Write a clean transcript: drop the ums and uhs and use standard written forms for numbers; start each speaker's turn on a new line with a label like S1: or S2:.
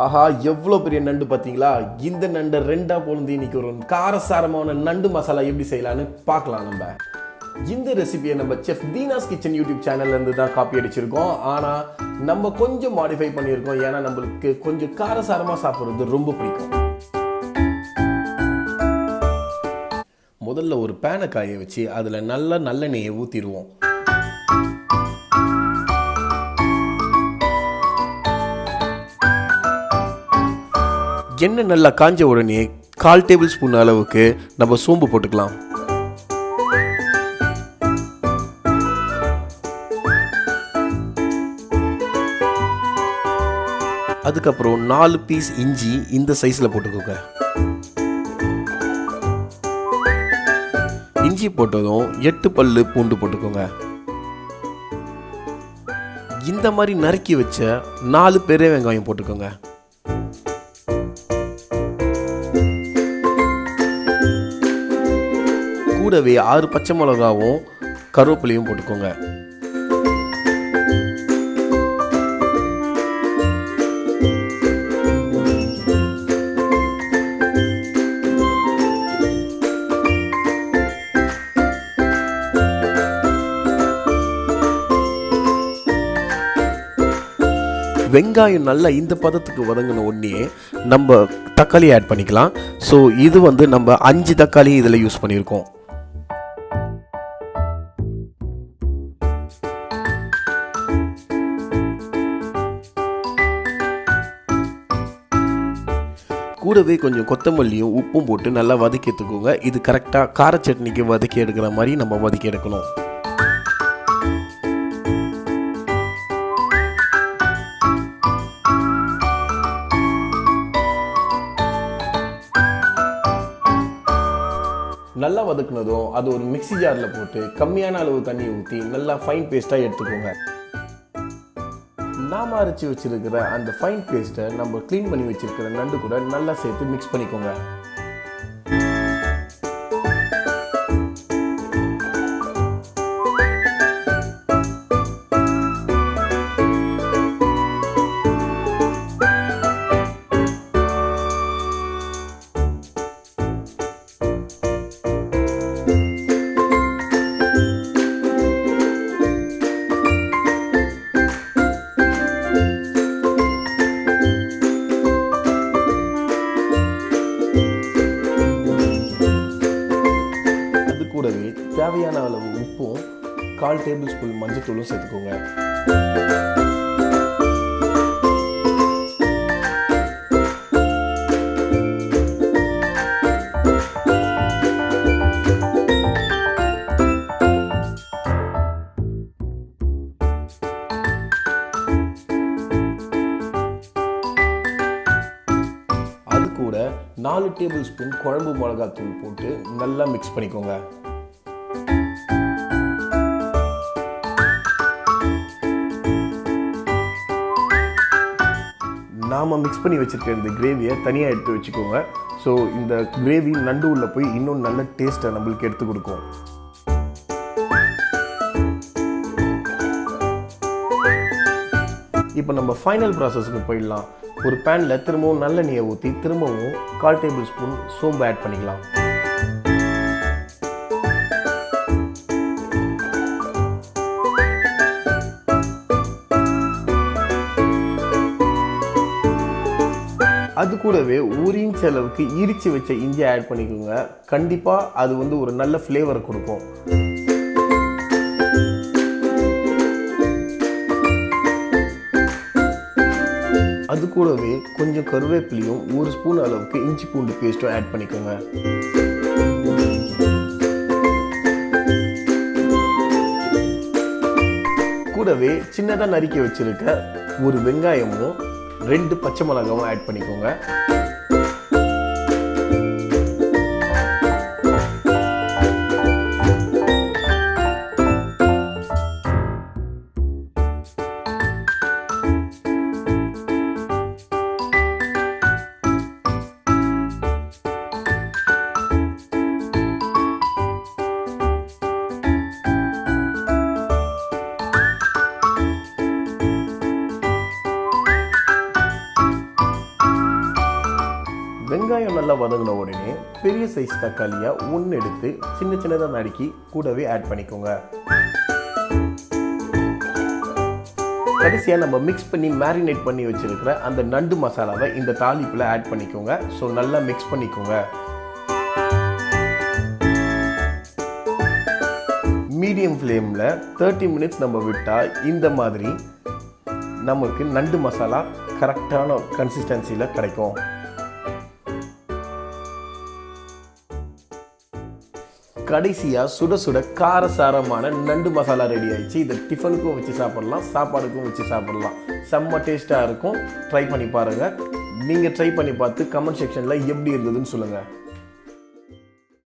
S1: ஆஹா, எவ்வளோ பெரிய நண்டு பார்த்தீங்களா? இந்த நண்டை ரெண்டாக பொழுது இன்னைக்கு ஒரு காரசாரமான நண்டு மசாலா எப்படி செய்யலான்னு பார்க்கலாம். இந்த ரெசிபியை நம்ம செஃப் தீனாஸ் கிச்சன் யூடியூப் சேனல்லேருந்து தான் காப்பி அடிச்சிருக்கோம். ஆனால் நம்ம கொஞ்சம் மாடிஃபை பண்ணியிருக்கோம். ஏன்னா நம்மளுக்கு கொஞ்சம் காரசாரமாக சாப்பிட்றது ரொம்ப பிடிக்கும். முதல்ல ஒரு பேனை காய வச்சு அதில் நல்லெண்ணெயை ஊற்றிடுவோம். எண்ணெய் நல்லா காஞ்ச உடனே 1/4 டேபிள் ஸ்பூன் அளவுக்கு நம்ம சோம்பு போட்டுக்கலாம். அதுக்கப்புறம் 4 பீஸ் இஞ்சி இந்த சைஸில் போட்டுக்கோங்க. இஞ்சி போட்டதும் 8 பல்லு பூண்டு போட்டுக்கோங்க. இந்த மாதிரி நறுக்கி வச்ச 4 பெரிய வெங்காயம் போட்டுக்கோங்க. கூடவே 6 பச்சை மிளகாவும் கருவேப்பிலையும் போட்டுக்கோங்க. வெங்காயம் நல்லா இந்த பதத்துக்கு வதங்கின உடனே நம்ம தக்காளி ஆட் பண்ணிக்கலாம். ஸோ இது நம்ம 5 தக்காளி இதில் யூஸ் பண்ணியிருக்கோம். கூடவே கொஞ்சம் கொத்தமல்லியும் உப்பும் போட்டு நல்லா வதக்கி எடுத்துக்கோங்க. இது கரெக்டாக கார சட்னிக்கு வதக்கி எடுக்கிற மாதிரி நம்ம வதக்கி எடுக்கணும். நல்லா வதக்குனதும் அது ஒரு மிக்ஸி ஜாரில் போட்டு கம்மியான அளவு தண்ணி ஊற்றி நல்லா ஃபைன் பேஸ்ட்டாக எடுத்துக்கோங்க. நாம அரைச்சி வச்சிருக்கிற அந்த ஃபைன் பேஸ்ட்டை நம்ம க்ளீன் பண்ணி வச்சிருக்கிற நண்டு கூட நல்லா சேர்த்து மிக்ஸ் பண்ணிக்கோங்க. கூடவே தேவையான அளவு உப்பும் 1/4 டேபிள் ஸ்பூன் மஞ்சத்தூளும் சேர்த்துக்கோங்க. அது கூட 4 டேபிள் ஸ்பூன் குழம்பு மிளகாத்தூள் போட்டு நல்லா மிக்ஸ் பண்ணிக்கோங்க. நாம் மிக்ஸ் பண்ணி வச்சுருக்க இந்த கிரேவியை தனியாக எடுத்து வச்சுக்கோங்க. ஸோ இந்த கிரேவி நண்டு உள்ள போய் இன்னும் நல்ல டேஸ்ட்டை நம்மளுக்கு எடுத்து கொடுக்கும். இப்போ நம்ம ஃபைனல் ப்ராசஸ்க்கு போயிடலாம். ஒரு பேனில் திரும்பவும் நல்லெண்ணெயை ஊற்றி திரும்பவும் 1/4 டேபிள் ஸ்பூன் சோம்பு ஆட் பண்ணிக்கலாம். அது கூடவே 1 இன்ச் அளவுக்கு இடித்து வச்ச இஞ்சி ஆட் பண்ணிக்கோங்க. கண்டிப்பாக அது ஒரு நல்ல ஃப்ளேவர் கொடுக்கும். அது கூடவே கொஞ்சம் கருவேப்பிலையும் 1 ஸ்பூன் அளவுக்கு இஞ்சி பூண்டு பேஸ்ட்டும் ஆட் பண்ணிக்கோங்க. கூடவே சின்னதாக நறுக்கி வச்சிருக்க ஒரு வெங்காயமும் 2 பச்சை மிளகாவும் ஆட் பண்ணிக்கோங்க. வெங்காயம் நல்லா வதங்கின உடனே பெரிய சைஸ் தக்காளியாக ஒன்று எடுத்து சின்ன சின்னதாக நறுக்கி கூடவே ஆட் பண்ணிக்கோங்க. கடைசியாக நம்ம மிக்ஸ் பண்ணி மேரினேட் பண்ணி வச்சுருக்கிற அந்த நண்டு மசாலாவை இந்த தாளிப்பில் ஆட் பண்ணிக்கோங்க. ஸோ நல்லா மிக்ஸ் பண்ணிக்கோங்க. மீடியம் ஃப்ளேமில் 30 மினிட்ஸ் நம்ம விட்டால் இந்த மாதிரி நமக்கு நண்டு மசாலா கரெக்டான கன்சிஸ்டன்சியில் கிடைக்கும். கடைசியாக சுட சுட காரசாரமான நண்டு மசாலா ரெடி ஆயிடுச்சு. இதை டிஃபனுக்கும் வச்சு சாப்பிடலாம், சாப்பாடுக்கும் வச்சு சாப்பிடலாம். செம்ம டேஸ்ட்டாக இருக்கும். ட்ரை பண்ணி பாருங்கள். நீங்கள் ட்ரை பண்ணி பார்த்து கமெண்ட் செக்ஷனில் எப்படி இருந்ததுன்னு சொல்லுங்கள்.